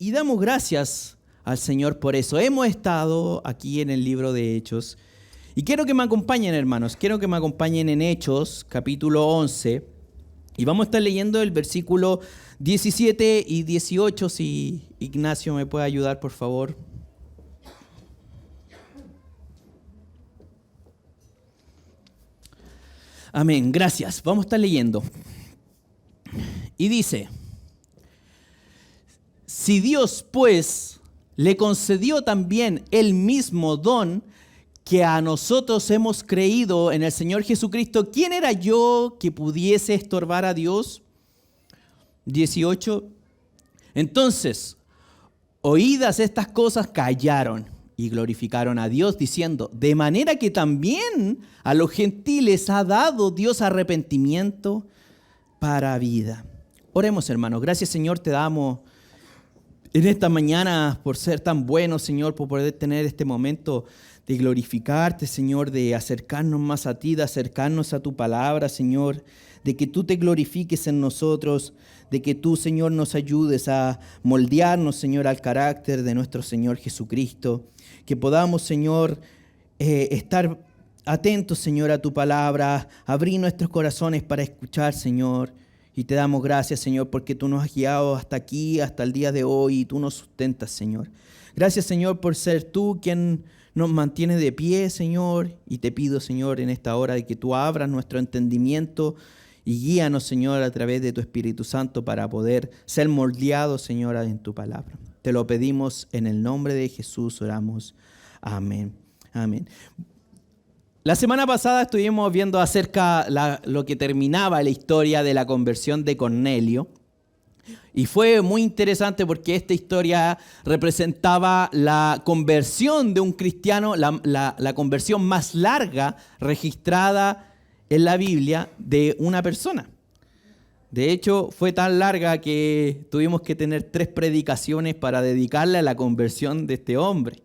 Y damos gracias al Señor por eso. Hemos estado aquí en el libro de Hechos. Y quiero que me acompañen, hermanos. Quiero que me acompañen en Hechos, capítulo 11. Y vamos a estar leyendo el versículo 17 y 18. Si Ignacio me puede ayudar, por favor. Amén. Gracias. Vamos a estar leyendo. Y dice: si Dios, pues, le concedió también el mismo don que a nosotros hemos creído en el Señor Jesucristo, ¿quién era yo que pudiese estorbar a Dios? 18. Entonces, oídas estas cosas, callaron y glorificaron a Dios, diciendo: de manera que también a los gentiles ha dado Dios arrepentimiento para vida. Oremos, hermanos. Gracias, Señor, te damos en esta mañana por ser tan bueno, Señor, por poder tener este momento de glorificarte, Señor, de acercarnos más a ti, de acercarnos a tu palabra, Señor, de que tú te glorifiques en nosotros, de que tú, Señor, nos ayudes a moldearnos, Señor, al carácter de nuestro Señor Jesucristo, que podamos, Señor, estar atentos, Señor, a tu palabra, abrir nuestros corazones para escuchar, Señor. Y te damos gracias, Señor, porque tú nos has guiado hasta aquí, hasta el día de hoy, y tú nos sustentas, Señor. Gracias, Señor, por ser tú quien nos mantiene de pie, Señor. Y te pido, Señor, en esta hora de que tú abras nuestro entendimiento y guíanos, Señor, a través de tu Espíritu Santo para poder ser moldeados, Señor, en tu palabra. Te lo pedimos en el nombre de Jesús, oramos. Amén. Amén. La semana pasada estuvimos viendo acerca lo que terminaba la historia de la conversión de Cornelio. Y fue muy interesante porque esta historia representaba la conversión de un cristiano, la conversión más larga registrada en la Biblia de una persona. De hecho, fue tan larga que tuvimos que tener 3 predicaciones para dedicarle a la conversión de este hombre.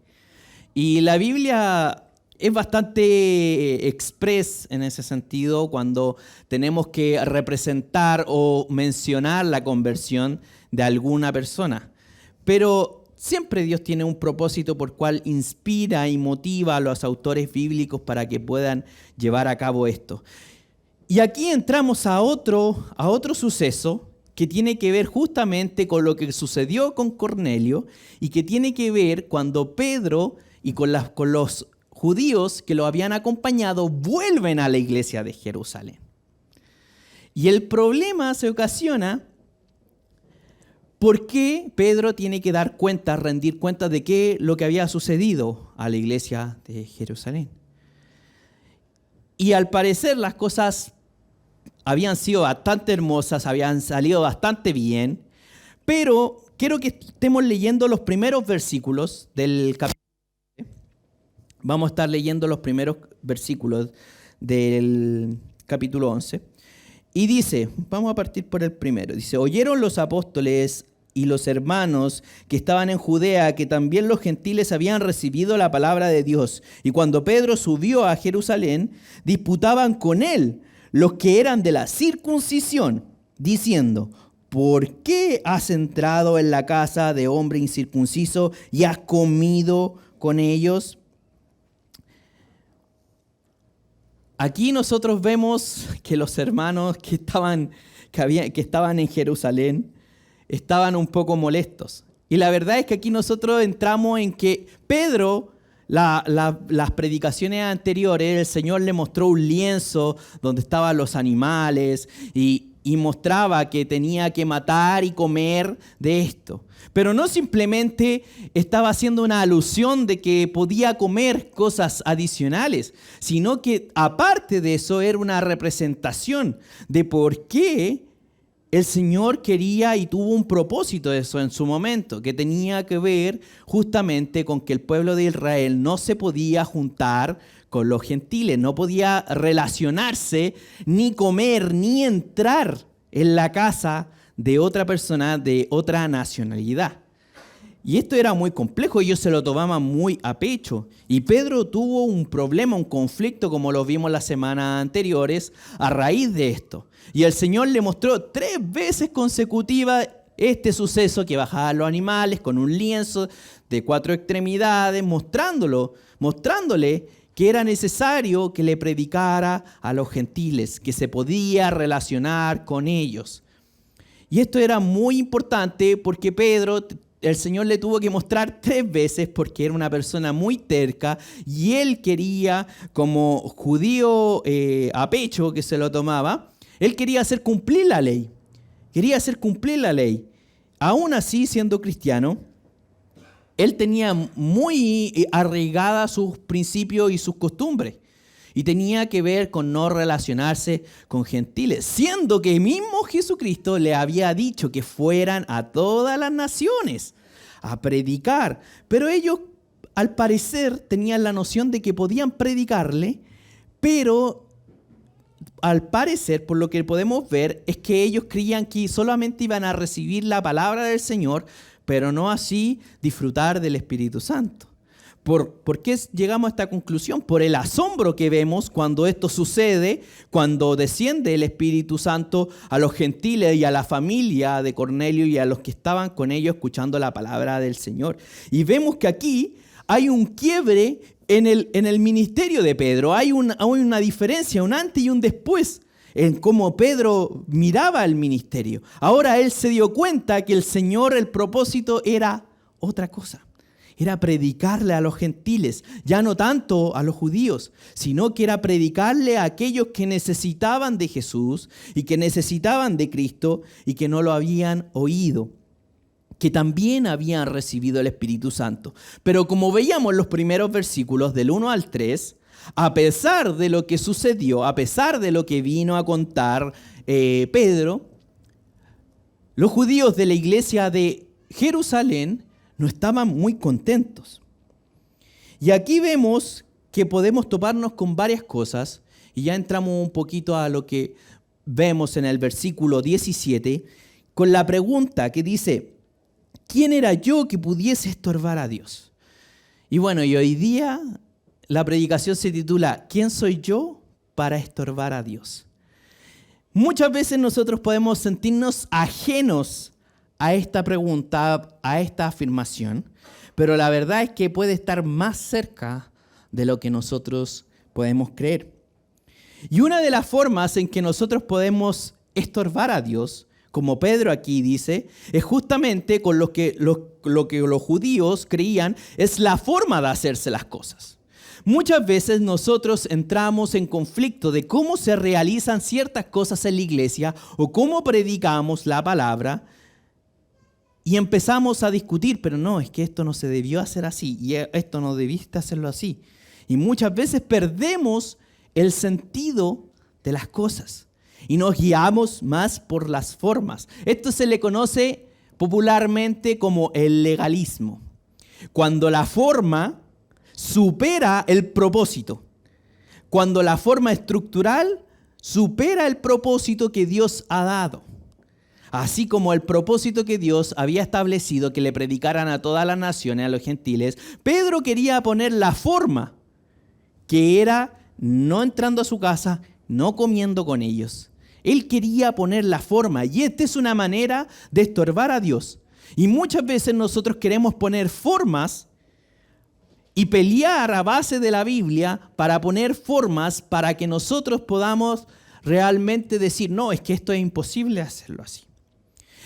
Y la Biblia es bastante express en ese sentido cuando tenemos que representar o mencionar la conversión de alguna persona. Pero siempre Dios tiene un propósito por cual inspira y motiva a los autores bíblicos para que puedan llevar a cabo esto. Y aquí entramos a otro suceso que tiene que ver justamente con lo que sucedió con Cornelio y que tiene que ver cuando Pedro y con los judíos que lo habían acompañado vuelven a la iglesia de Jerusalén. Y el problema se ocasiona porque Pedro tiene que dar cuenta, rendir cuenta de qué lo que había sucedido a la iglesia de Jerusalén. Y al parecer las cosas habían sido bastante hermosas, habían salido bastante bien, pero quiero que estemos leyendo los primeros versículos del capítulo. Vamos a estar leyendo los primeros versículos del capítulo 11. Y dice, vamos a partir por el primero. Dice: oyeron los apóstoles y los hermanos que estaban en Judea que también los gentiles habían recibido la palabra de Dios. Y cuando Pedro subió a Jerusalén, disputaban con él los que eran de la circuncisión, diciendo: ¿por qué has entrado en la casa de hombre incircunciso y has comido con ellos? Aquí nosotros vemos que los hermanos que estaban en Jerusalén estaban un poco molestos. Y la verdad es que aquí nosotros entramos en que Pedro, las predicaciones anteriores, el Señor le mostró un lienzo donde estaban los animales y mostraba que tenía que matar y comer de esto. Pero no simplemente estaba haciendo una alusión de que podía comer cosas adicionales, sino que aparte de eso era una representación de por qué el Señor quería y tuvo un propósito de eso en su momento, que tenía que ver justamente con que el pueblo de Israel no se podía juntar con los gentiles, no podía relacionarse, ni comer, ni entrar en la casa de otra persona de otra nacionalidad. Y esto era muy complejo, ellos se lo tomaban muy a pecho. Y Pedro tuvo un problema, un conflicto, como lo vimos las semanas anteriores, a raíz de esto. Y el Señor le mostró 3 veces consecutivas este suceso que bajaban los animales con un lienzo de 4 extremidades, mostrándole que era necesario que le predicara a los gentiles, que se podía relacionar con ellos. Y esto era muy importante porque Pedro, el Señor le tuvo que mostrar 3 veces porque era una persona muy terca y él quería, como judío a pecho que se lo tomaba, él quería hacer cumplir la ley. Quería hacer cumplir la ley. Aún así, siendo cristiano, él tenía muy arraigadas sus principios y sus costumbres. Y tenía que ver con no relacionarse con gentiles, siendo que mismo Jesucristo le había dicho que fueran a todas las naciones a predicar. Pero ellos, al parecer, tenían la noción de que podían predicarle, pero al parecer, por lo que podemos ver, es que ellos creían que solamente iban a recibir la palabra del Señor, pero no así disfrutar del Espíritu Santo. ¿Por qué llegamos a esta conclusión? Por el asombro que vemos cuando esto sucede, cuando desciende el Espíritu Santo a los gentiles y a la familia de Cornelio y a los que estaban con ellos escuchando la palabra del Señor. Y vemos que aquí hay un quiebre en el ministerio de Pedro. Hay una diferencia, un antes y un después en cómo Pedro miraba el ministerio. Ahora él se dio cuenta que el Señor, el propósito era otra cosa. Era predicarle a los gentiles, ya no tanto a los judíos, sino que era predicarle a aquellos que necesitaban de Jesús y que necesitaban de Cristo y que no lo habían oído, que también habían recibido el Espíritu Santo. Pero como veíamos en los primeros versículos del 1 al 3, a pesar de lo que sucedió, a pesar de lo que vino a contar Pedro, los judíos de la iglesia de Jerusalén no estaban muy contentos. Y aquí vemos que podemos toparnos con varias cosas, y ya entramos un poquito a lo que vemos en el versículo 17, con la pregunta que dice: ¿quién era yo que pudiese estorbar a Dios? Y bueno, y hoy día la predicación se titula ¿quién soy yo para estorbar a Dios? Muchas veces nosotros podemos sentirnos ajenos a esta pregunta, a esta afirmación, pero la verdad es que puede estar más cerca de lo que nosotros podemos creer. Y una de las formas en que nosotros podemos estorbar a Dios, como Pedro aquí dice, es justamente con lo que los judíos creían es la forma de hacerse las cosas. Muchas veces nosotros entramos en conflicto de cómo se realizan ciertas cosas en la iglesia o cómo predicamos la palabra, y empezamos a discutir, pero no, es que esto no se debió hacer así y esto no debiste hacerlo así. Y muchas veces perdemos el sentido de las cosas y nos guiamos más por las formas. Esto se le conoce popularmente como el legalismo. Cuando la forma supera el propósito. Cuando la forma estructural supera el propósito que Dios ha dado. Así como el propósito que Dios había establecido que le predicaran a todas las naciones, a los gentiles, Pedro quería poner la forma, que era no entrando a su casa, no comiendo con ellos. Él quería poner la forma, y esta es una manera de estorbar a Dios. Y muchas veces nosotros queremos poner formas y pelear a base de la Biblia para poner formas para que nosotros podamos realmente decir, no, es que esto es imposible hacerlo así.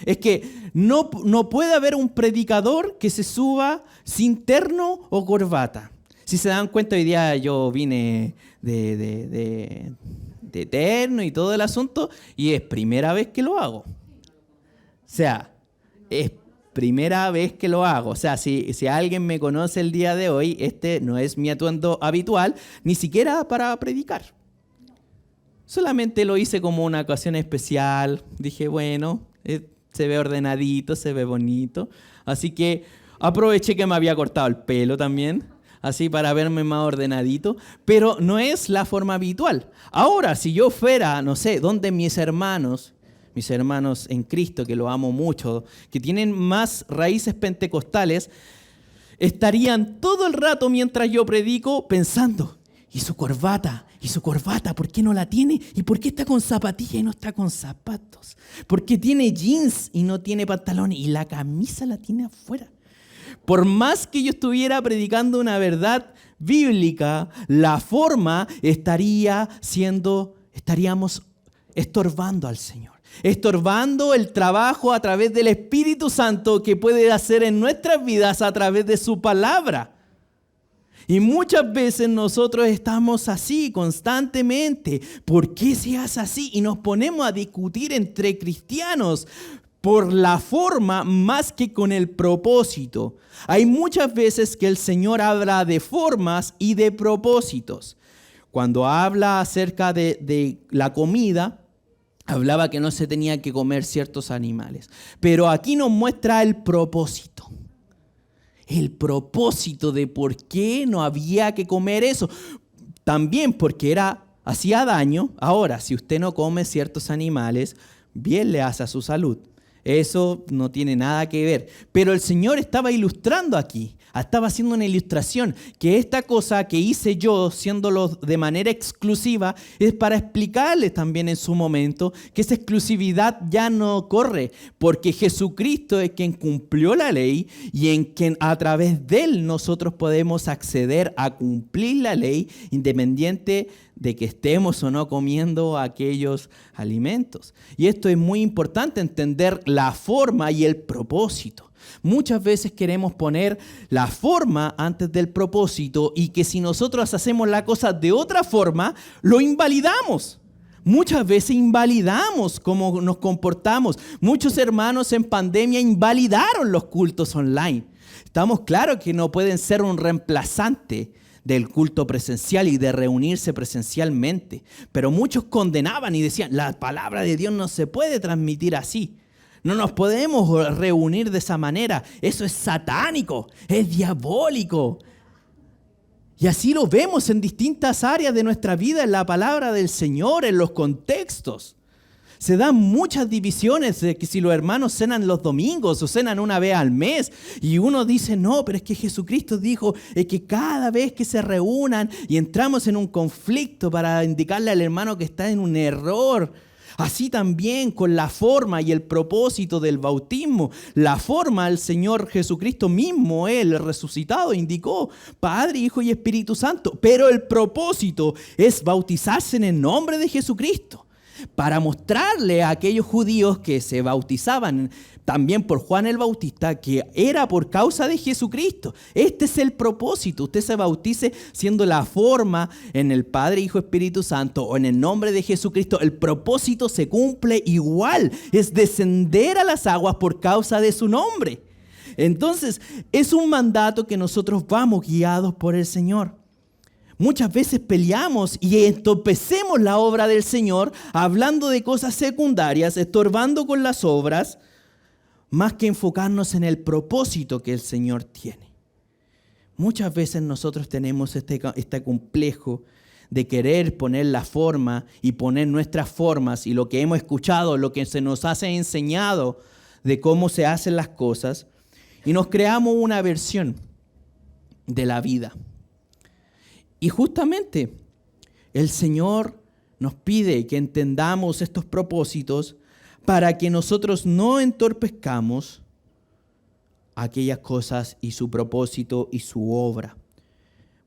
Es que no puede haber un predicador que se suba sin terno o corbata. Si se dan cuenta, hoy día yo vine de terno y todo el asunto, y es primera vez que lo hago. O sea, es primera vez que lo hago. O sea, si alguien me conoce el día de hoy, este no es mi atuendo habitual, ni siquiera para predicar. Solamente lo hice como una ocasión especial. Dije, bueno, se ve ordenadito, se ve bonito. Así que aproveché que me había cortado el pelo también, así para verme más ordenadito. Pero no es la forma habitual. Ahora, si yo fuera, no sé, donde mis hermanos en Cristo, que lo amo mucho, que tienen más raíces pentecostales, estarían todo el rato mientras yo predico pensando, ¿y su corbata? ¿Y su corbata? ¿Por qué no la tiene? ¿Y por qué está con zapatillas y no está con zapatos? ¿Por qué tiene jeans y no tiene pantalones? Y la camisa la tiene afuera. Por más que yo estuviera predicando una verdad bíblica, la forma estaríamos estorbando al Señor. Estorbando el trabajo a través del Espíritu Santo que puede hacer en nuestras vidas a través de su palabra. Y muchas veces nosotros estamos así constantemente. ¿Por qué se hace así? Y nos ponemos a discutir entre cristianos por la forma más que con el propósito. Hay muchas veces que el Señor habla de formas y de propósitos. Cuando habla acerca de la comida, hablaba que no se tenía que comer ciertos animales. Pero aquí nos muestra el propósito. El propósito de por qué no había que comer eso. También porque hacía daño. Ahora, si usted no come ciertos animales, bien le hace a su salud. Eso no tiene nada que ver. Pero el Señor estaba ilustrando aquí. Estaba haciendo una ilustración que esta cosa que hice yo, haciéndolo de manera exclusiva, es para explicarles también en su momento que esa exclusividad ya no corre, porque Jesucristo es quien cumplió la ley y en quien a través de él nosotros podemos acceder a cumplir la ley independiente de que estemos o no comiendo aquellos alimentos. Y esto es muy importante, entender la forma y el propósito. Muchas veces queremos poner la forma antes del propósito y que si nosotros hacemos la cosa de otra forma, lo invalidamos. Muchas veces invalidamos cómo nos comportamos. Muchos hermanos en pandemia invalidaron los cultos online. Estamos claros que no pueden ser un reemplazante del culto presencial y de reunirse presencialmente. Pero muchos condenaban y decían, la palabra de Dios no se puede transmitir así. No nos podemos reunir de esa manera. Eso es satánico, es diabólico. Y así lo vemos en distintas áreas de nuestra vida, en la palabra del Señor, en los contextos. Se dan muchas divisiones de que si los hermanos cenan los domingos o cenan una vez al mes. Y uno dice, no, pero es que Jesucristo dijo que cada vez que se reúnan y entramos en un conflicto para indicarle al hermano que está en un error. Así también con la forma y el propósito del bautismo. La forma, el Señor Jesucristo mismo, Él resucitado, indicó Padre, Hijo y Espíritu Santo. Pero el propósito es bautizarse en el nombre de Jesucristo. Para mostrarle a aquellos judíos que se bautizaban también por Juan el Bautista que era por causa de Jesucristo. Este es el propósito. Usted se bautice siendo la forma en el Padre, Hijo, Espíritu Santo o en el nombre de Jesucristo. El propósito se cumple igual. Es descender a las aguas por causa de su nombre. Entonces, es un mandato que nosotros vamos guiados por el Señor. Muchas veces peleamos y entorpecemos la obra del Señor hablando de cosas secundarias, estorbando con las obras, más que enfocarnos en el propósito que el Señor tiene. Muchas veces nosotros tenemos este complejo de querer poner la forma y poner nuestras formas y lo que hemos escuchado, lo que se nos ha enseñado de cómo se hacen las cosas y nos creamos una versión de la vida. Y justamente el Señor nos pide que entendamos estos propósitos para que nosotros no entorpezcamos aquellas cosas y su propósito y su obra.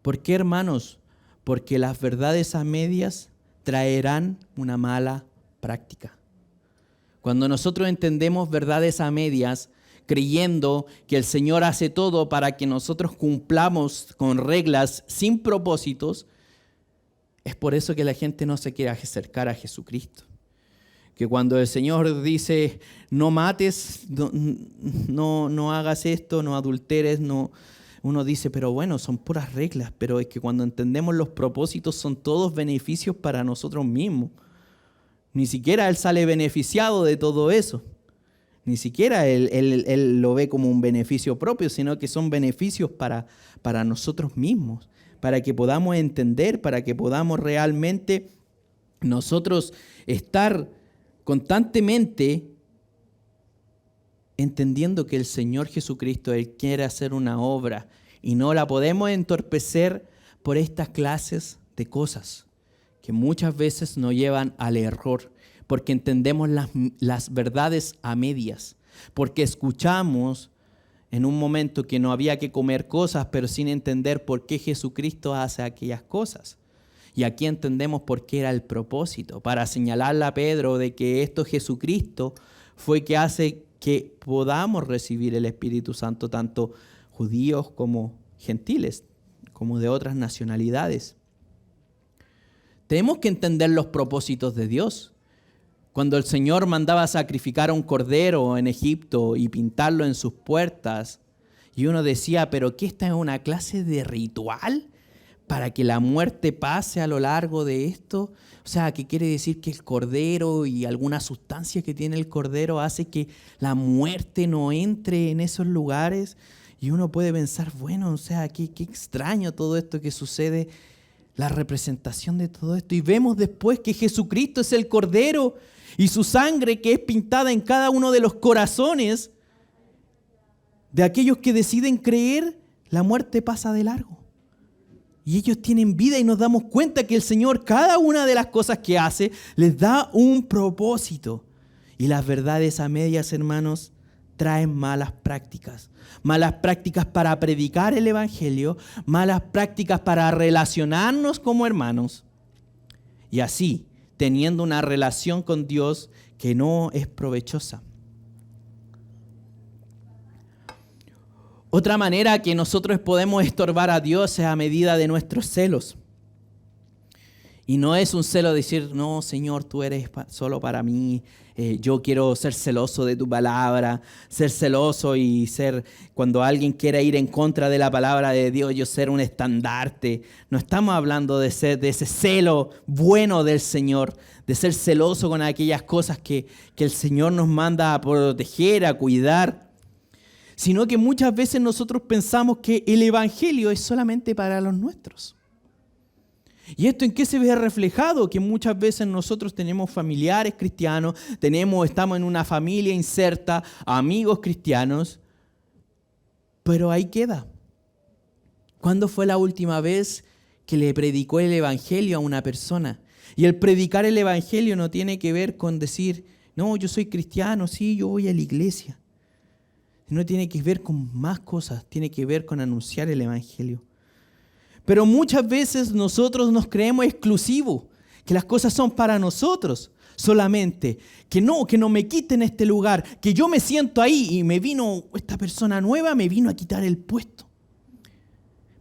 ¿Por qué, hermanos? Porque las verdades a medias traerán una mala práctica. Cuando nosotros entendemos verdades a medias, creyendo que el Señor hace todo para que nosotros cumplamos con reglas sin propósitos, es por eso que la gente no se quiere acercar a Jesucristo. Que cuando el Señor dice, no mates, no hagas esto, no adulteres, uno dice, pero bueno, son puras reglas, pero es que cuando entendemos los propósitos son todos beneficios para nosotros mismos. Ni siquiera Él sale beneficiado de todo eso. Ni siquiera él lo ve como un beneficio propio, sino que son beneficios para nosotros mismos, para que podamos entender, para que podamos realmente nosotros estar constantemente entendiendo que el Señor Jesucristo, Él quiere hacer una obra y no la podemos entorpecer por estas clases de cosas que muchas veces nos llevan al error, porque entendemos las verdades a medias, porque escuchamos en un momento que no había que comer cosas, pero sin entender por qué Jesucristo hace aquellas cosas. Y aquí entendemos por qué era el propósito, para señalarle a Pedro de que esto Jesucristo fue que hace que podamos recibir el Espíritu Santo, tanto judíos como gentiles, como de otras nacionalidades. Tenemos que entender los propósitos de Dios. Cuando el Señor mandaba sacrificar a un cordero en Egipto y pintarlo en sus puertas, y uno decía, ¿pero qué, esta es una clase de ritual para que la muerte pase a lo largo de esto? O sea, ¿qué quiere decir? Que el cordero y alguna sustancia que tiene el cordero hace que la muerte no entre en esos lugares. Y uno puede pensar, bueno, o sea, qué extraño todo esto que sucede, la representación de todo esto. Y vemos después que Jesucristo es el cordero y su sangre que es pintada en cada uno de los corazones de aquellos que deciden creer, la muerte pasa de largo. Y ellos tienen vida y nos damos cuenta que el Señor, cada una de las cosas que hace, les da un propósito. Y las verdades a medias, hermanos, traen malas prácticas. Malas prácticas para predicar el Evangelio, malas prácticas para relacionarnos como hermanos. Y así, teniendo una relación con Dios que no es provechosa. Otra manera que nosotros podemos estorbar a Dios es a medida de nuestros celos. Y no es un celo de decir, no, Señor, tú eres solo para mí. Yo quiero ser celoso de tu palabra, ser celoso y ser, cuando alguien quiera ir en contra de la palabra de Dios, yo ser un estandarte. No estamos hablando de ese celo bueno del Señor, de ser celoso con aquellas cosas que el Señor nos manda a proteger, a cuidar. Sino que muchas veces nosotros pensamos que el Evangelio es solamente para los nuestros. ¿Y esto en qué se ve reflejado? Que muchas veces nosotros tenemos familiares cristianos, estamos en una familia inserta, amigos cristianos, pero ahí queda. ¿Cuándo fue la última vez que le predicó el Evangelio a una persona? Y el predicar el Evangelio no tiene que ver con decir, no, yo soy cristiano, sí, yo voy a la iglesia. No tiene que ver con más cosas, tiene que ver con anunciar el Evangelio. Pero muchas veces nosotros nos creemos exclusivos, que las cosas son para nosotros solamente, que no me quiten este lugar, que yo me siento ahí y me vino esta persona nueva, me vino a quitar el puesto,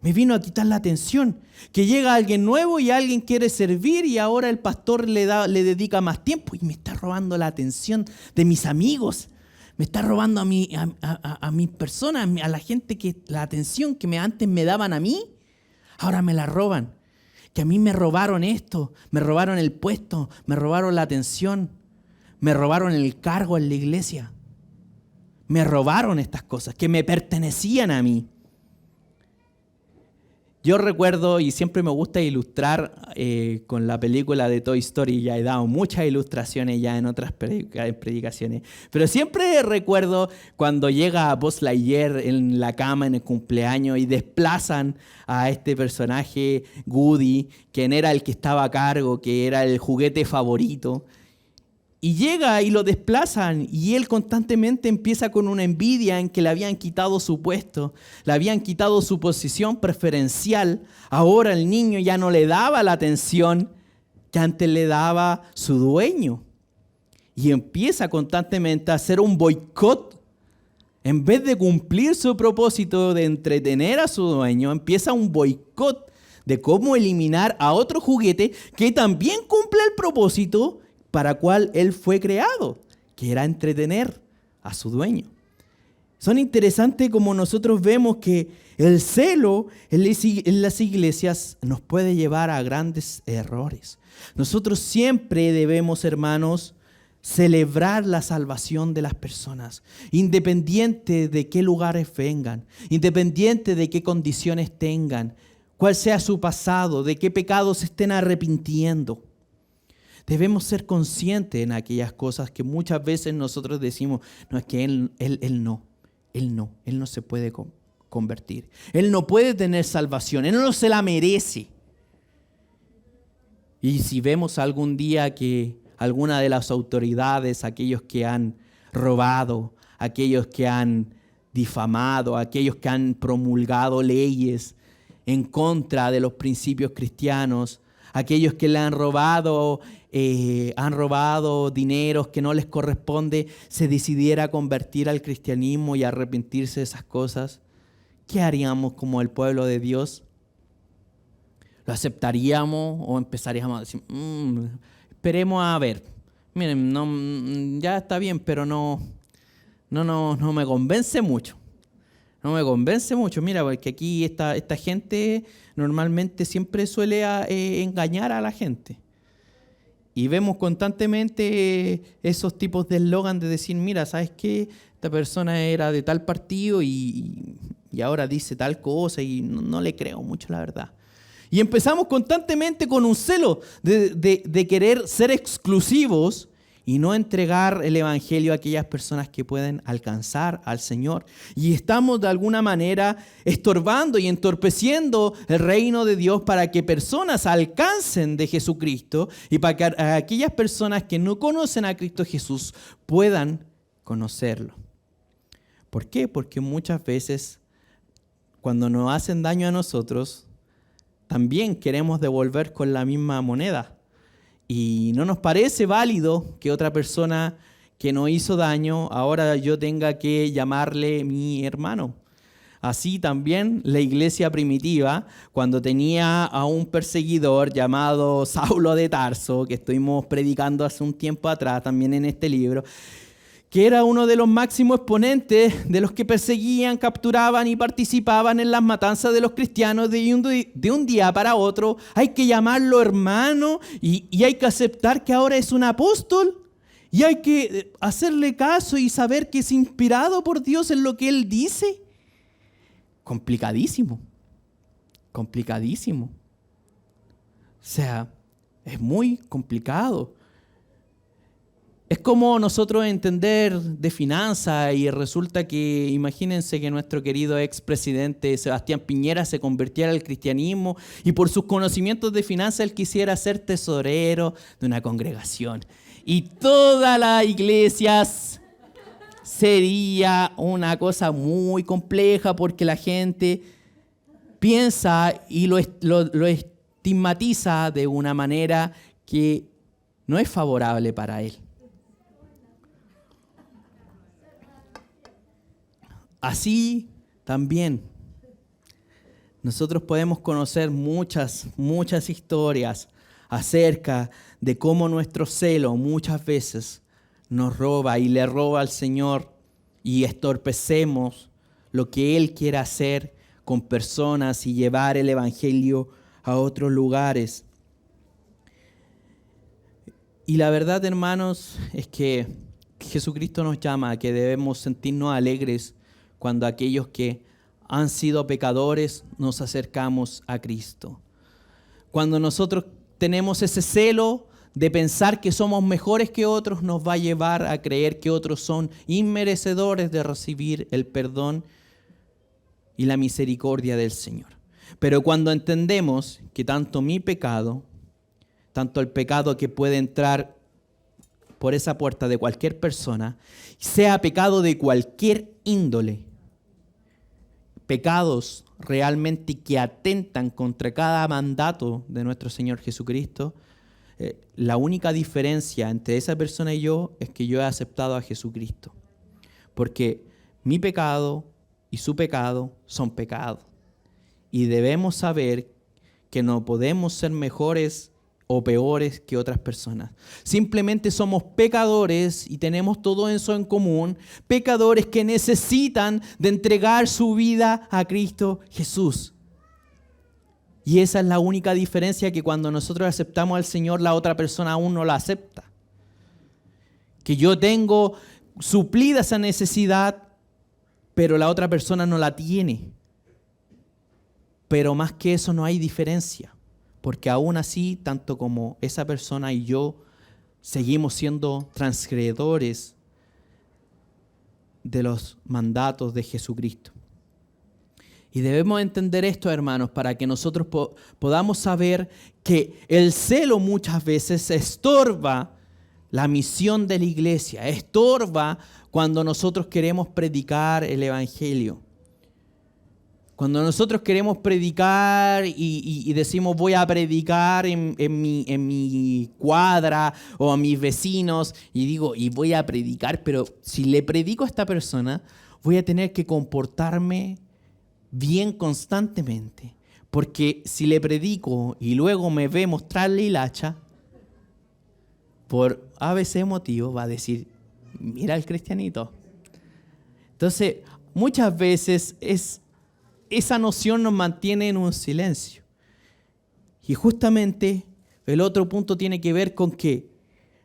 me vino a quitar la atención, que llega alguien nuevo y alguien quiere servir y ahora el pastor le dedica más tiempo y me está robando la atención de mis amigos. Me está robando a mi persona, a la gente que la atención que antes me daban a mí, ahora me la roban. Que a mí me robaron esto, me robaron el puesto, me robaron la atención, me robaron el cargo en la iglesia. Me robaron estas cosas que me pertenecían a mí. Yo recuerdo, y siempre me gusta ilustrar con la película de Toy Story, ya he dado muchas ilustraciones ya en otras predicaciones, pero siempre recuerdo cuando llega Buzz Lightyear en la cama en el cumpleaños y desplazan a este personaje, Woody, quien era el que estaba a cargo, que era el juguete favorito. Y llega y lo desplazan y él constantemente empieza con una envidia en que le habían quitado su puesto, le habían quitado su posición preferencial. Ahora el niño ya no le daba la atención que antes le daba su dueño. Y empieza constantemente a hacer un boicot. En vez de cumplir su propósito de entretener a su dueño, empieza un boicot de cómo eliminar a otro juguete que también cumple el propósito para cual él fue creado, que era entretener a su dueño. Son interesantes como nosotros vemos que el celo en las iglesias nos puede llevar a grandes errores. Nosotros siempre debemos, hermanos, celebrar la salvación de las personas, independiente de qué lugares vengan, independiente de qué condiciones tengan, cuál sea su pasado, de qué pecados estén arrepintiendo. Debemos ser conscientes en aquellas cosas que muchas veces nosotros decimos, no, es que él no se puede convertir. Él no puede tener salvación, él no se la merece. Y si vemos algún día que alguna de las autoridades, aquellos que han robado, aquellos que han difamado, aquellos que han promulgado leyes en contra de los principios cristianos, aquellos que le han robado dineros que no les corresponde, se decidiera a convertir al cristianismo y arrepentirse de esas cosas, ¿qué haríamos como el pueblo de Dios? ¿Lo aceptaríamos o empezaríamos a decir, esperemos a ver? Miren, no, ya está bien, pero no me convence mucho. No me convence mucho. Mira, porque aquí esta gente normalmente siempre suele engañar a la gente. Y vemos constantemente esos tipos de eslogan de decir, mira, ¿sabes qué? Esta persona era de tal partido y ahora dice tal cosa y no le creo mucho, la verdad. Y empezamos constantemente con un celo de querer ser exclusivos y no entregar el evangelio a aquellas personas que pueden alcanzar al Señor. Y estamos de alguna manera estorbando y entorpeciendo el reino de Dios para que personas alcancen de Jesucristo y para que aquellas personas que no conocen a Cristo Jesús puedan conocerlo. ¿Por qué? Porque muchas veces cuando nos hacen daño a nosotros, también queremos devolver con la misma moneda. Y no nos parece válido que otra persona que nos hizo daño, ahora yo tenga que llamarle mi hermano. Así también la iglesia primitiva, cuando tenía a un perseguidor llamado Saulo de Tarso, que estuvimos predicando hace un tiempo atrás también en este libro, que era uno de los máximos exponentes de los que perseguían, capturaban y participaban en las matanzas de los cristianos de un día para otro. Hay que llamarlo hermano y hay que aceptar que ahora es un apóstol y hay que hacerle caso y saber que es inspirado por Dios en lo que él dice. Complicadísimo, complicadísimo. O sea, es muy complicado. Es como nosotros entender de finanzas y resulta que, imagínense que nuestro querido expresidente Sebastián Piñera se convirtiera al cristianismo y por sus conocimientos de finanzas él quisiera ser tesorero de una congregación. Y todas las iglesias sería una cosa muy compleja porque la gente piensa y lo estigmatiza de una manera que no es favorable para él. Así también nosotros podemos conocer muchas historias acerca de cómo nuestro celo muchas veces nos roba y le roba al Señor y estorpecemos lo que Él quiere hacer con personas y llevar el evangelio a otros lugares. Y la verdad, hermanos, es que Jesucristo nos llama a que debemos sentirnos alegres cuando aquellos que han sido pecadores nos acercamos a Cristo. Cuando nosotros tenemos ese celo de pensar que somos mejores que otros, nos va a llevar a creer que otros son inmerecedores de recibir el perdón y la misericordia del Señor. Pero cuando entendemos que tanto mi pecado, tanto el pecado que puede entrar por esa puerta de cualquier persona, sea pecado de cualquier índole, pecados realmente que atentan contra cada mandato de nuestro Señor Jesucristo, la única diferencia entre esa persona y yo es que yo he aceptado a Jesucristo. Porque mi pecado y su pecado son pecados. Y debemos saber que no podemos ser mejores o peores que otras personas. Simplemente somos pecadores y tenemos todo eso en común. Pecadores que necesitan de entregar su vida a Cristo Jesús. Y esa es la única diferencia, que cuando nosotros aceptamos al Señor, la otra persona aún no la acepta. Que yo tengo suplida esa necesidad, pero la otra persona no la tiene. Pero más que eso no hay diferencia. Porque aún así, tanto como esa persona y yo, seguimos siendo transgredores de los mandatos de Jesucristo. Y debemos entender esto, hermanos, para que nosotros podamos saber que el celo muchas veces estorba la misión de la iglesia, estorba cuando nosotros queremos predicar el evangelio. Cuando nosotros queremos predicar y decimos voy a predicar en mi cuadra o a mis vecinos y digo, y voy a predicar, pero si le predico a esta persona, voy a tener que comportarme bien constantemente. Porque si le predico y luego me ve mostrarle el hacha, por ABC motivo va a decir, mira el cristianito. Entonces, muchas veces esa noción nos mantiene en un silencio. Y justamente el otro punto tiene que ver con que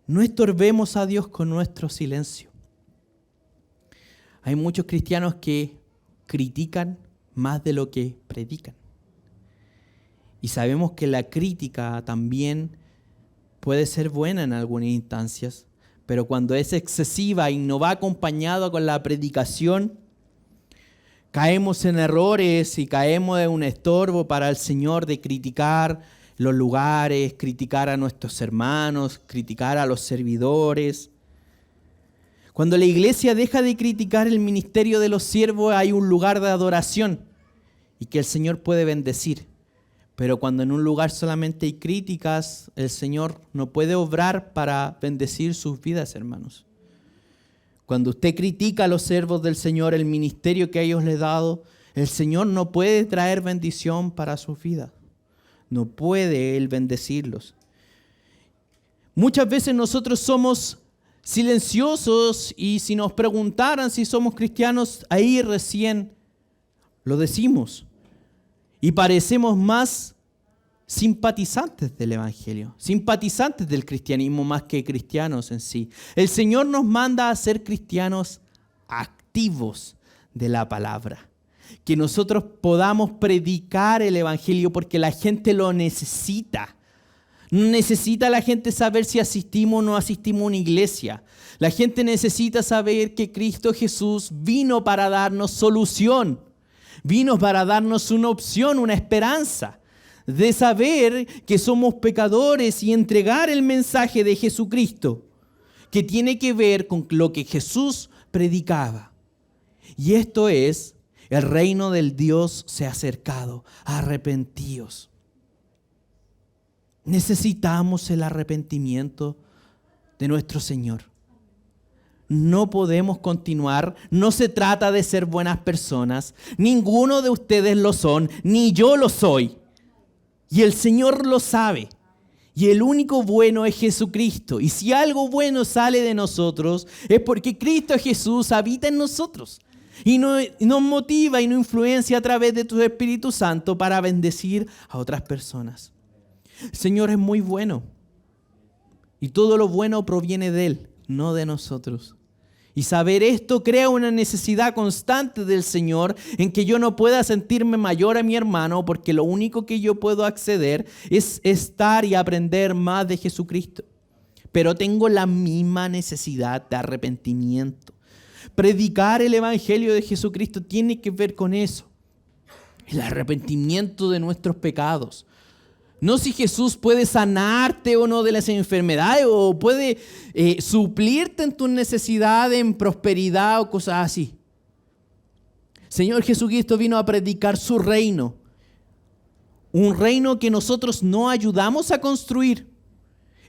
no estorbemos a Dios con nuestro silencio. Hay muchos cristianos que critican más de lo que predican. Y sabemos que la crítica también puede ser buena en algunas instancias, pero cuando es excesiva y no va acompañado con la predicación, caemos en errores y caemos en un estorbo para el Señor de criticar los lugares, criticar a nuestros hermanos, criticar a los servidores. Cuando la iglesia deja de criticar el ministerio de los siervos, hay un lugar de adoración y que el Señor puede bendecir. Pero cuando en un lugar solamente hay críticas, el Señor no puede obrar para bendecir sus vidas, hermanos. Cuando usted critica a los siervos del Señor, el ministerio que a ellos les ha dado, el Señor no puede traer bendición para sus vidas. No puede Él bendecirlos. Muchas veces nosotros somos silenciosos y si nos preguntaran si somos cristianos, ahí recién lo decimos. Y parecemos más simpatizantes del evangelio, simpatizantes del cristianismo más que cristianos en sí. El Señor nos manda a ser cristianos activos de la palabra. Que nosotros podamos predicar el evangelio porque la gente lo necesita. No necesita la gente saber si asistimos o no asistimos a una iglesia. La gente necesita saber que Cristo Jesús vino para darnos solución. Vino para darnos una opción, una esperanza de saber que somos pecadores y entregar el mensaje de Jesucristo que tiene que ver con lo que Jesús predicaba. Y esto es, el reino del Dios se ha acercado, arrepentíos. Necesitamos el arrepentimiento de nuestro Señor. No podemos continuar, no se trata de ser buenas personas, ninguno de ustedes lo son, ni yo lo soy. Y el Señor lo sabe. Y el único bueno es Jesucristo. Y si algo bueno sale de nosotros, es porque Cristo Jesús habita en nosotros. Y nos motiva y nos influencia a través de tu Espíritu Santo para bendecir a otras personas. El Señor es muy bueno. Y todo lo bueno proviene de Él, no de nosotros. Y saber esto crea una necesidad constante del Señor en que yo no pueda sentirme mayor a mi hermano porque lo único que yo puedo acceder es estar y aprender más de Jesucristo. Pero tengo la misma necesidad de arrepentimiento. Predicar el Evangelio de Jesucristo tiene que ver con eso. El arrepentimiento de nuestros pecados. No si Jesús puede sanarte o no de las enfermedades o puede suplirte en tus necesidades, en prosperidad o cosas así. Señor Jesucristo vino a predicar su reino. Un reino que nosotros no ayudamos a construir.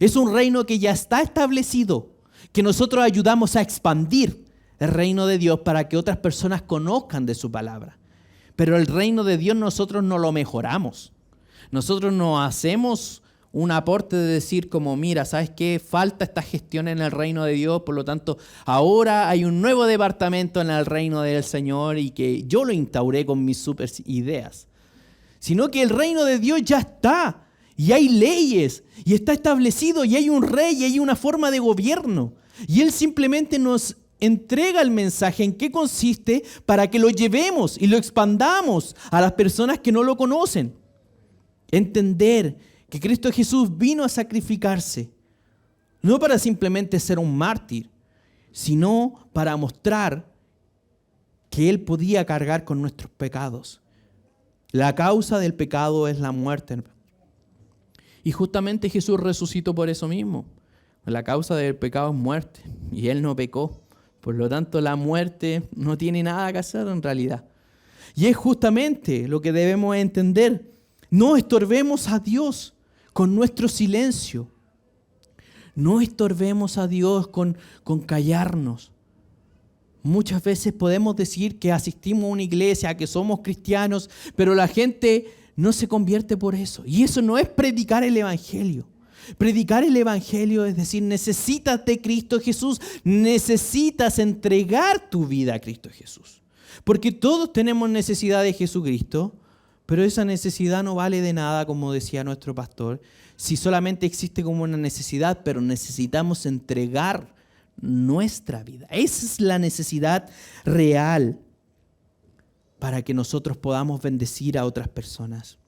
Es un reino que ya está establecido, que nosotros ayudamos a expandir el reino de Dios para que otras personas conozcan de su palabra. Pero el reino de Dios nosotros no lo mejoramos. Nosotros no hacemos un aporte de decir como, mira, ¿sabes qué? Falta esta gestión en el reino de Dios, por lo tanto, ahora hay un nuevo departamento en el reino del Señor y que yo lo instauré con mis super ideas. Sino que el reino de Dios ya está y hay leyes y está establecido y hay un rey y hay una forma de gobierno. Y Él simplemente nos entrega el mensaje en qué consiste para que lo llevemos y lo expandamos a las personas que no lo conocen. Entender que Cristo Jesús vino a sacrificarse, no para simplemente ser un mártir, sino para mostrar que Él podía cargar con nuestros pecados, La causa del pecado es la muerte. Y justamente Jesús resucitó por eso mismo. La causa del pecado es muerte y Él no pecó. Por lo tanto, la muerte no tiene nada que hacer en realidad. Y es justamente lo que debemos entender. No estorbemos a Dios con nuestro silencio. No estorbemos a Dios con callarnos. Muchas veces podemos decir que asistimos a una iglesia, que somos cristianos, pero la gente no se convierte por eso. Y eso no es predicar el Evangelio. Predicar el Evangelio es decir, necesitas de Cristo Jesús, necesitas entregar tu vida a Cristo Jesús. Porque todos tenemos necesidad de Jesucristo, pero esa necesidad no vale de nada, como decía nuestro pastor, si solamente existe como una necesidad, pero necesitamos entregar nuestra vida. Esa es la necesidad real para que nosotros podamos bendecir a otras personas.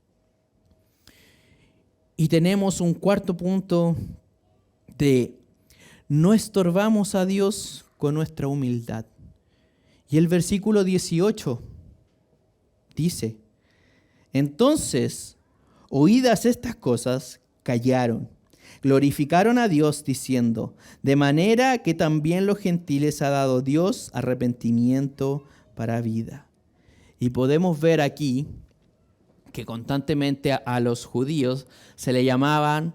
Y tenemos un cuarto punto de no estorbamos a Dios con nuestra humildad. Y el versículo 18 dice, entonces, oídas estas cosas, callaron, glorificaron a Dios diciendo, de manera que también los gentiles ha dado Dios arrepentimiento para vida. Y podemos ver aquí que constantemente a los judíos se le llamaban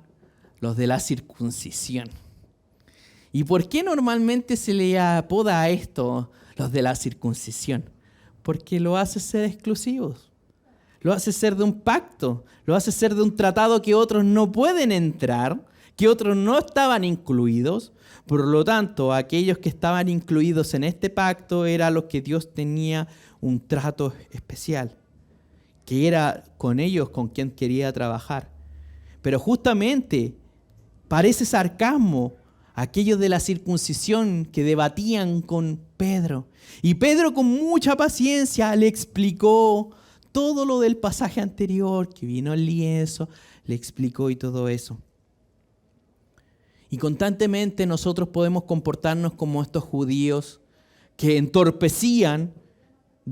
los de la circuncisión. ¿Y por qué normalmente se le apoda a esto los de la circuncisión? Porque lo hace ser exclusivos, lo hace ser de un pacto, lo hace ser de un tratado que otros no pueden entrar, que otros no estaban incluidos. Por lo tanto, aquellos que estaban incluidos en este pacto eran los que Dios tenía un trato especial, que era con ellos con quien quería trabajar. Pero justamente parece sarcasmo aquellos de la circuncisión que debatían con Pedro. Y Pedro con mucha paciencia le explicó todo lo del pasaje anterior, que vino el lienzo, le explicó y todo eso. Y constantemente nosotros podemos comportarnos como estos judíos que entorpecían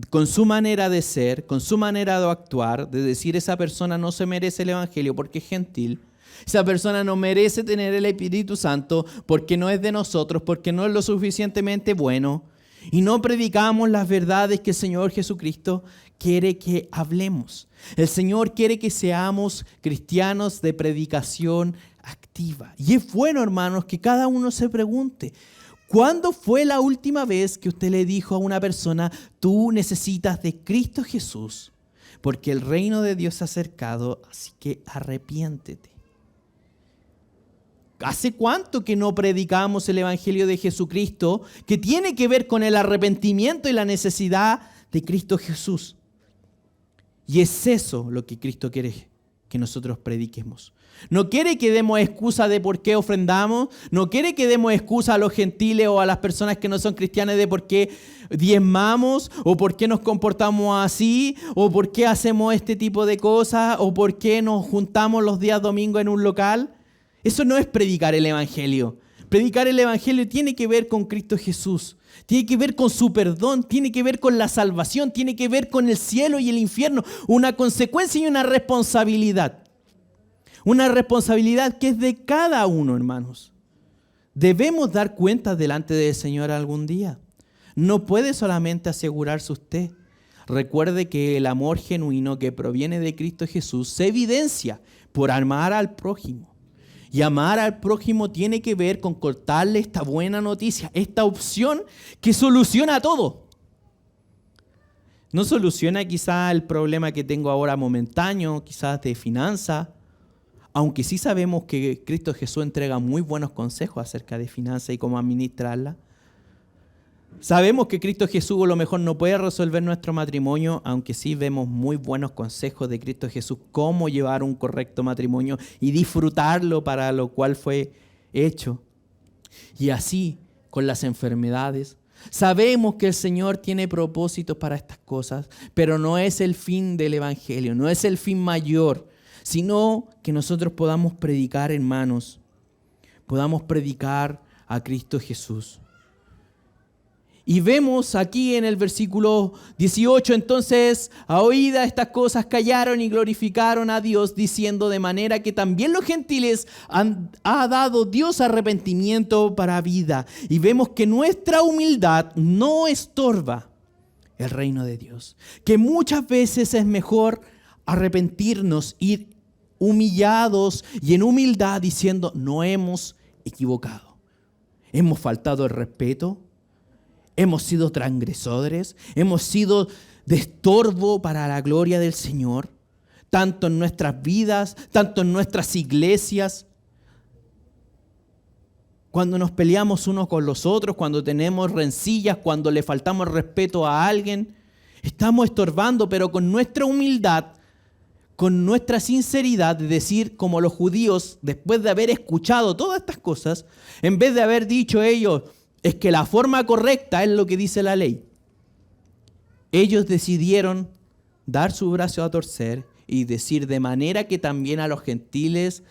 con su manera de ser, con su manera de actuar, de decir esa persona no se merece el Evangelio porque es gentil, esa persona no merece tener el Espíritu Santo porque no es de nosotros, porque no es lo suficientemente bueno, y no predicamos las verdades que el Señor Jesucristo quiere que hablemos. El Señor quiere que seamos cristianos de predicación activa. Y es bueno, hermanos, que cada uno se pregunte, ¿cuándo fue la última vez que usted le dijo a una persona, tú necesitas de Cristo Jesús, porque el reino de Dios se ha acercado, así que arrepiéntete? ¿Hace cuánto que no predicamos el Evangelio de Jesucristo, que tiene que ver con el arrepentimiento y la necesidad de Cristo Jesús? Y es eso lo que Cristo quiere que nosotros prediquemos. No quiere que demos excusa de por qué ofrendamos, no quiere que demos excusa a los gentiles o a las personas que no son cristianas de por qué diezmamos o por qué nos comportamos así o por qué hacemos este tipo de cosas o por qué nos juntamos los días domingos en un local. Eso no es predicar el Evangelio. Predicar el Evangelio tiene que ver con Cristo Jesús, tiene que ver con su perdón, tiene que ver con la salvación, tiene que ver con el cielo y el infierno, una consecuencia y una responsabilidad. Una responsabilidad que es de cada uno, hermanos. Debemos dar cuentas delante del Señor algún día. No puede solamente asegurarse usted. Recuerde que el amor genuino que proviene de Cristo Jesús se evidencia por amar al prójimo. Y amar al prójimo tiene que ver con cortarle esta buena noticia, esta opción que soluciona todo. No soluciona quizá el problema que tengo ahora momentáneo, quizás de finanzas, aunque sí sabemos que Cristo Jesús entrega muy buenos consejos acerca de finanzas y cómo administrarla. Sabemos que Cristo Jesús a lo mejor no puede resolver nuestro matrimonio, aunque sí vemos muy buenos consejos de Cristo Jesús, cómo llevar un correcto matrimonio y disfrutarlo para lo cual fue hecho. Y así con las enfermedades. Sabemos que el Señor tiene propósitos para estas cosas, pero no es el fin del Evangelio, no es el fin mayor, sino que nosotros podamos predicar, hermanos, podamos predicar a Cristo Jesús. Y vemos aquí en el versículo 18, entonces, a oída estas cosas callaron y glorificaron a Dios, diciendo de manera que también los gentiles ha dado Dios arrepentimiento para vida. Y vemos que nuestra humildad no estorba el reino de Dios. Que muchas veces es mejor arrepentirnos, ir humillados y en humildad diciendo, no hemos equivocado. Hemos faltado el respeto. Hemos sido transgresores, hemos sido de estorbo para la gloria del Señor, tanto en nuestras vidas, tanto en nuestras iglesias. Cuando nos peleamos unos con los otros, cuando tenemos rencillas, cuando le faltamos respeto a alguien, estamos estorbando, pero con nuestra humildad, con nuestra sinceridad de decir, como los judíos, después de haber escuchado todas estas cosas, en vez de haber dicho ellos, es que la forma correcta es lo que dice la ley. Ellos decidieron dar su brazo a torcer y decir de manera que también a los gentiles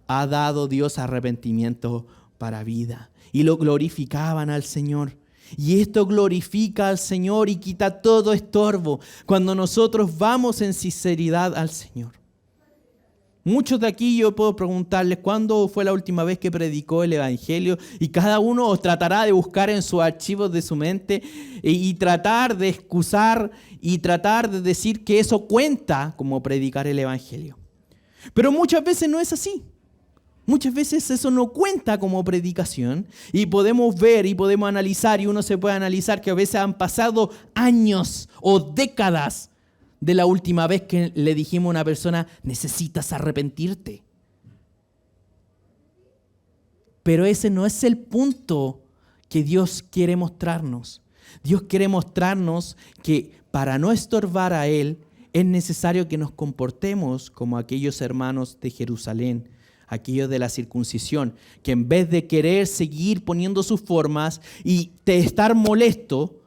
ha dado Dios arrepentimiento para vida. Y lo glorificaban al Señor. Y esto glorifica al Señor y quita todo estorbo cuando nosotros vamos en sinceridad al Señor. Muchos de aquí yo puedo preguntarles cuándo fue la última vez que predicó el Evangelio y cada uno os tratará de buscar en sus archivos de su mente y tratar de excusar y tratar de decir que eso cuenta como predicar el Evangelio. Pero muchas veces no es así. Muchas veces eso no cuenta como predicación y podemos ver y podemos analizar y uno se puede analizar que a veces han pasado años o décadas de la última vez que le dijimos a una persona, necesitas arrepentirte. Pero ese no es el punto que Dios quiere mostrarnos. Dios quiere mostrarnos que para no estorbar a Él es necesario que nos comportemos como aquellos hermanos de Jerusalén, aquellos de la circuncisión, que en vez de querer seguir poniendo sus formas y de estar molesto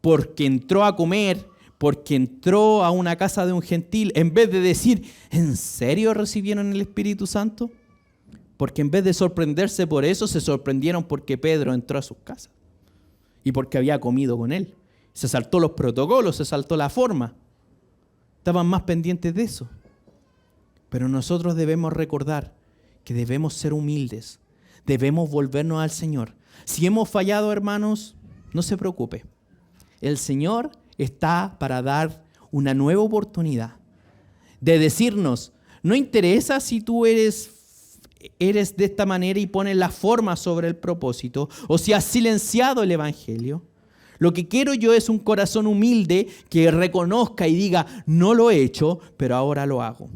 porque entró a comer, porque entró a una casa de un gentil, en vez de decir, ¿en serio recibieron el Espíritu Santo? Porque en vez de sorprenderse por eso, se sorprendieron porque Pedro entró a sus casas y porque había comido con él. Se saltó los protocolos, se saltó la forma. Estaban más pendientes de eso. Pero nosotros debemos recordar que debemos ser humildes, debemos volvernos al Señor. Si hemos fallado, hermanos, no se preocupe. El Señor está para dar una nueva oportunidad de decirnos, no interesa si tú eres de esta manera y pones la forma sobre el propósito o si has silenciado el Evangelio. Lo que quiero yo es un corazón humilde que reconozca y diga, no lo he hecho, pero ahora lo hago.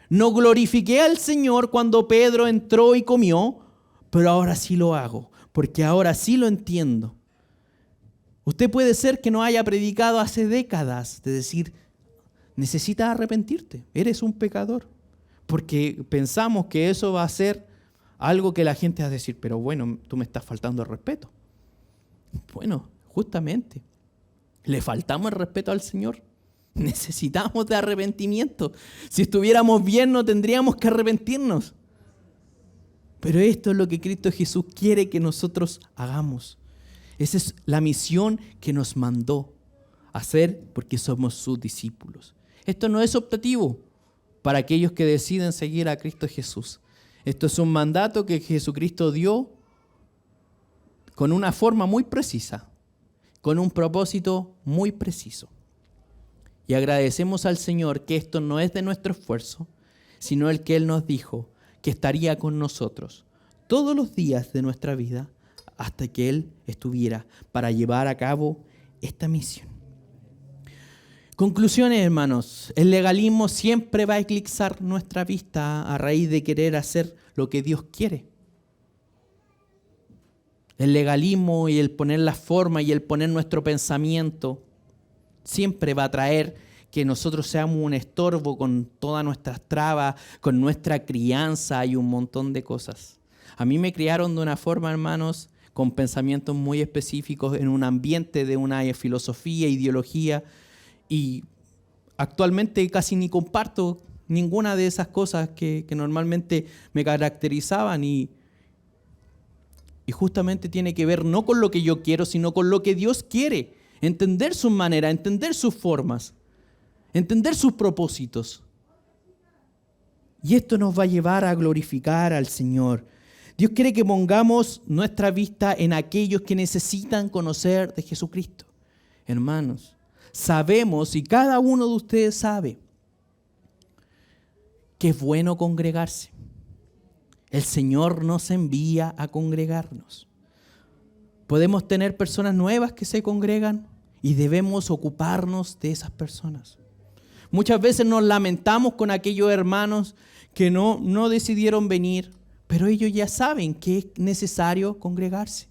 No glorifiqué al Señor cuando Pedro entró y comió, pero ahora sí lo hago, porque ahora sí lo entiendo. Usted puede ser que no haya predicado hace décadas de decir, necesitas arrepentirte, eres un pecador. Porque pensamos que eso va a ser algo que la gente va a decir, pero bueno, tú me estás faltando el respeto. Bueno, justamente, le faltamos el respeto al Señor. Necesitamos de arrepentimiento. Si estuviéramos bien, no tendríamos que arrepentirnos. Pero esto es lo que Cristo Jesús quiere que nosotros hagamos. Esa es la misión que nos mandó hacer porque somos sus discípulos. Esto no es optativo para aquellos que deciden seguir a Cristo Jesús. Esto es un mandato que Jesucristo dio con una forma muy precisa, con un propósito muy preciso. Y agradecemos al Señor que esto no es de nuestro esfuerzo, sino el que Él nos dijo que estaría con nosotros todos los días de nuestra vida hasta que Él estuviera para llevar a cabo esta misión. Conclusiones, hermanos. El legalismo siempre va a eclipsar nuestra vista a raíz de querer hacer lo que Dios quiere. El legalismo y el poner la forma y el poner nuestro pensamiento siempre va a traer que nosotros seamos un estorbo con todas nuestras trabas, con nuestra crianza y un montón de cosas. A mí me criaron de una forma, hermanos, con pensamientos muy específicos en un ambiente de una filosofía, ideología, y actualmente casi ni comparto ninguna de esas cosas que normalmente me caracterizaban y Y justamente tiene que ver no con lo que yo quiero, sino con lo que Dios quiere. Entender sus maneras, entender sus formas, entender sus propósitos. Y esto nos va a llevar a glorificar al Señor. Dios quiere que pongamos nuestra vista en aquellos que necesitan conocer de Jesucristo. Hermanos, sabemos y cada uno de ustedes sabe que es bueno congregarse. El Señor nos envía a congregarnos. Podemos tener personas nuevas que se congregan y debemos ocuparnos de esas personas. Muchas veces nos lamentamos con aquellos hermanos que no decidieron venir, pero ellos ya saben que es necesario congregarse.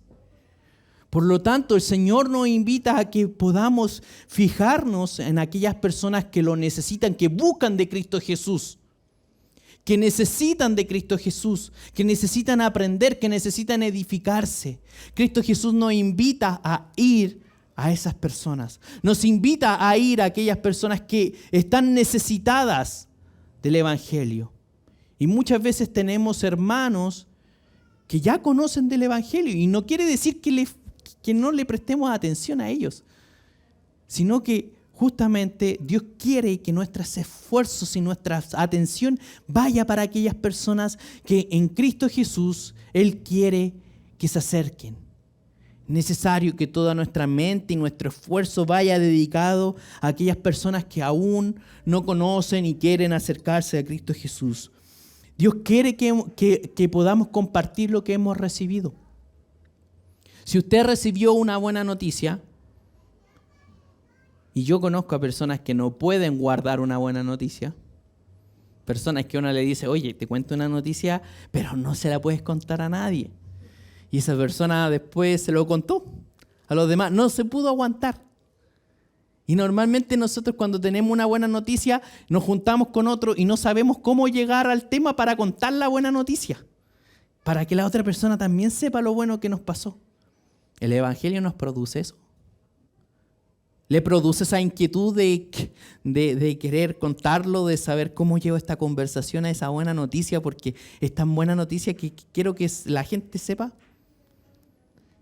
Por lo tanto, el Señor nos invita a que podamos fijarnos en aquellas personas que lo necesitan, que buscan de Cristo Jesús, que necesitan de Cristo Jesús, que necesitan aprender, que necesitan edificarse. Cristo Jesús nos invita a ir a esas personas. Nos invita a ir a aquellas personas que están necesitadas del Evangelio. Y muchas veces tenemos hermanos que ya conocen del Evangelio y no quiere decir que no le prestemos atención a ellos, sino que justamente Dios quiere que nuestros esfuerzos y nuestra atención vaya para aquellas personas que en Cristo Jesús Él quiere que se acerquen. Necesario que toda nuestra mente y nuestro esfuerzo vaya dedicado a aquellas personas que aún no conocen y quieren acercarse a Cristo Jesús. Dios quiere que podamos compartir lo que hemos recibido. Si usted recibió una buena noticia, y yo conozco a personas que no pueden guardar una buena noticia, personas que uno le dice, oye, te cuento una noticia, pero no se la puedes contar a nadie. Y esa persona después se lo contó a los demás, no se pudo aguantar. Y normalmente nosotros cuando tenemos una buena noticia nos juntamos con otro y no sabemos cómo llegar al tema para contar la buena noticia, para que la otra persona también sepa lo bueno que nos pasó. El Evangelio nos produce eso. Le produce esa inquietud de querer contarlo, de saber cómo llevo esta conversación a esa buena noticia, porque es tan buena noticia que quiero que la gente sepa.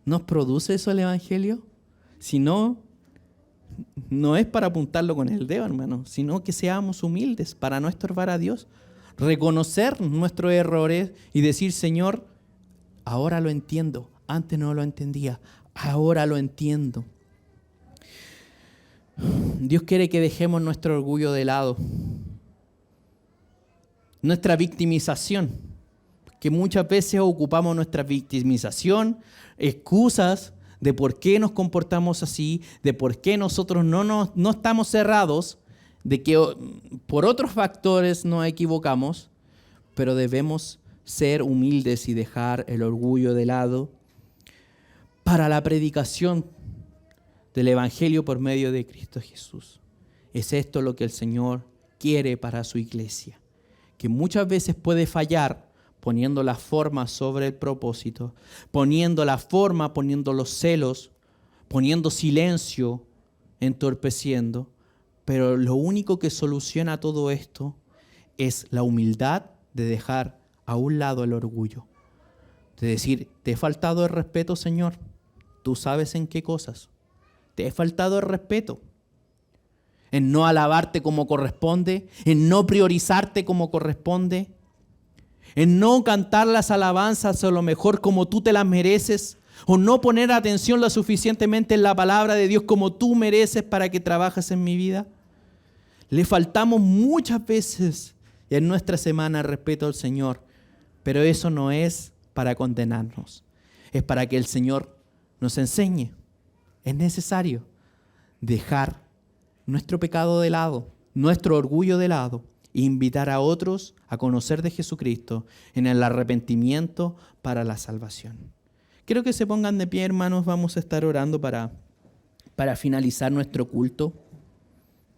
¿Nos produce eso el Evangelio? Si no, no es para apuntarlo con el dedo, hermano, sino que seamos humildes para no estorbar a Dios, reconocer nuestros errores y decir, Señor, ahora lo entiendo, antes no lo entendía, ahora lo entiendo. Dios quiere que dejemos nuestro orgullo de lado, nuestra victimización, que muchas veces ocupamos nuestra victimización, excusas de por qué nos comportamos así, de por qué nosotros no estamos cerrados, de que por otros factores nos equivocamos, pero debemos ser humildes y dejar el orgullo de lado para la predicación del Evangelio por medio de Cristo Jesús. Es esto lo que el Señor quiere para su iglesia, que muchas veces puede fallar poniendo la forma sobre el propósito, poniendo la forma, poniendo los celos, poniendo silencio, entorpeciendo, pero lo único que soluciona todo esto es la humildad de dejar a un lado el orgullo, de decir, te he faltado el respeto, Señor, tú sabes en qué cosas. Te he faltado el respeto, en no alabarte como corresponde, en no priorizarte como corresponde, en no cantar las alabanzas a lo mejor como tú te las mereces, o no poner atención lo suficientemente en la palabra de Dios como tú mereces para que trabajes en mi vida. Le faltamos muchas veces en nuestra semana el respeto al Señor, pero eso no es para condenarnos, es para que el Señor nos enseñe. Es necesario dejar nuestro pecado de lado, nuestro orgullo de lado, e invitar a otros a conocer de Jesucristo en el arrepentimiento para la salvación. Quiero que se pongan de pie, hermanos. Vamos a estar orando para finalizar nuestro culto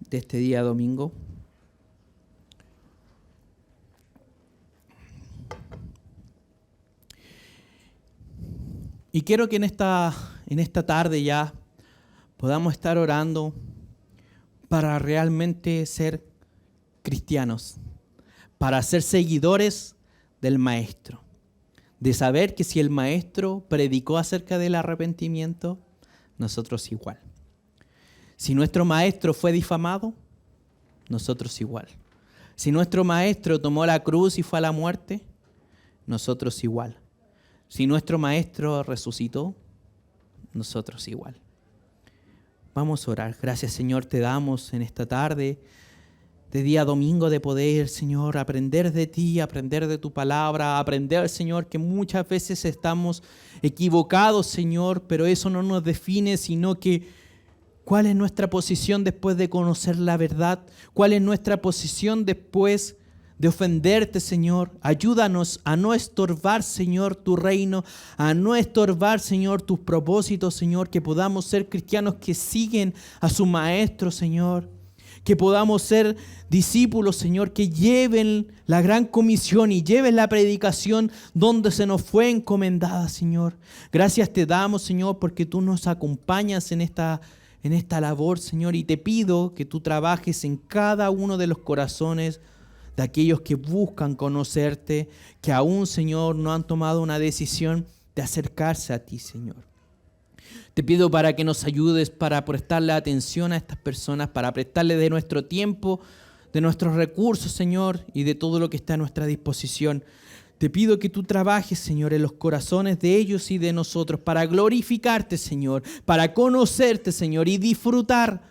de este día domingo. Y quiero que en esta tarde ya podamos estar orando para realmente ser cristianos, para ser seguidores del Maestro, de saber que si el maestro predicó acerca del arrepentimiento, nosotros igual. Si nuestro maestro fue difamado, nosotros igual. Si nuestro maestro tomó la cruz y fue a la muerte, nosotros igual. Si nuestro maestro resucitó, nosotros igual. Vamos a orar. Gracias, Señor, te damos en esta tarde de día domingo de poder, Señor, aprender de ti, aprender de tu palabra, aprender, Señor, que muchas veces estamos equivocados, Señor, pero eso no nos define, sino que cuál es nuestra posición después de conocer la verdad, cuál es nuestra posición después de ofenderte, Señor. Ayúdanos a no estorbar, Señor, tu reino, a no estorbar, Señor, tus propósitos, Señor, que podamos ser cristianos que siguen a su maestro, Señor. Que podamos ser discípulos, Señor, que lleven la gran comisión y lleven la predicación donde se nos fue encomendada, Señor. Gracias te damos, Señor, porque tú nos acompañas en esta labor, Señor, y te pido que tú trabajes en cada uno de los corazones de aquellos que buscan conocerte, que aún, Señor, no han tomado una decisión de acercarse a ti, Señor. Te pido para que nos ayudes para prestarle atención a estas personas, para prestarle de nuestro tiempo, de nuestros recursos, Señor, y de todo lo que está a nuestra disposición. Te pido que tú trabajes, Señor, en los corazones de ellos y de nosotros para glorificarte, Señor, para conocerte, Señor, y disfrutar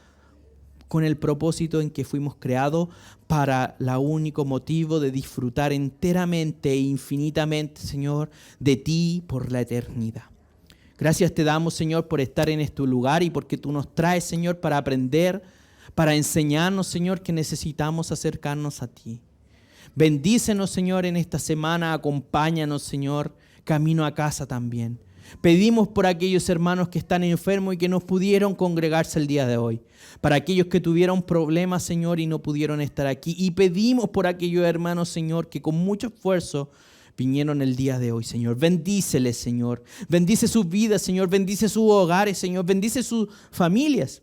con el propósito en que fuimos creados para el único motivo de disfrutar enteramente e infinitamente, Señor, de ti por la eternidad. Gracias te damos, Señor, por estar en este lugar y porque tú nos traes, Señor, para aprender, para enseñarnos, Señor, que necesitamos acercarnos a ti. Bendícenos, Señor, en esta semana. Acompáñanos, Señor, camino a casa también. Pedimos por aquellos hermanos que están enfermos y que no pudieron congregarse el día de hoy. Para aquellos que tuvieron problemas, Señor, y no pudieron estar aquí. Y pedimos por aquellos hermanos, Señor, que con mucho esfuerzo vinieron el día de hoy, Señor. Bendíceles, Señor. Bendice sus vidas, Señor. Bendice sus hogares, Señor. Bendice sus familias.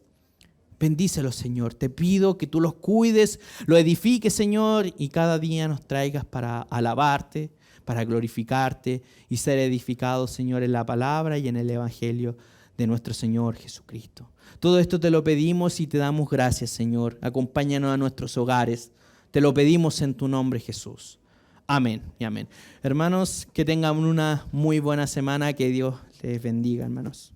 Bendícelos, Señor. Te pido que tú los cuides, los edifiques, Señor, y cada día nos traigas para alabarte, para glorificarte y ser edificados, Señor, en la palabra y en el evangelio de nuestro Señor Jesucristo. Todo esto te lo pedimos y te damos gracias, Señor. Acompáñanos a nuestros hogares. Te lo pedimos en tu nombre, Jesús. Amén y amén. Hermanos, que tengan una muy buena semana. Que Dios les bendiga, hermanos.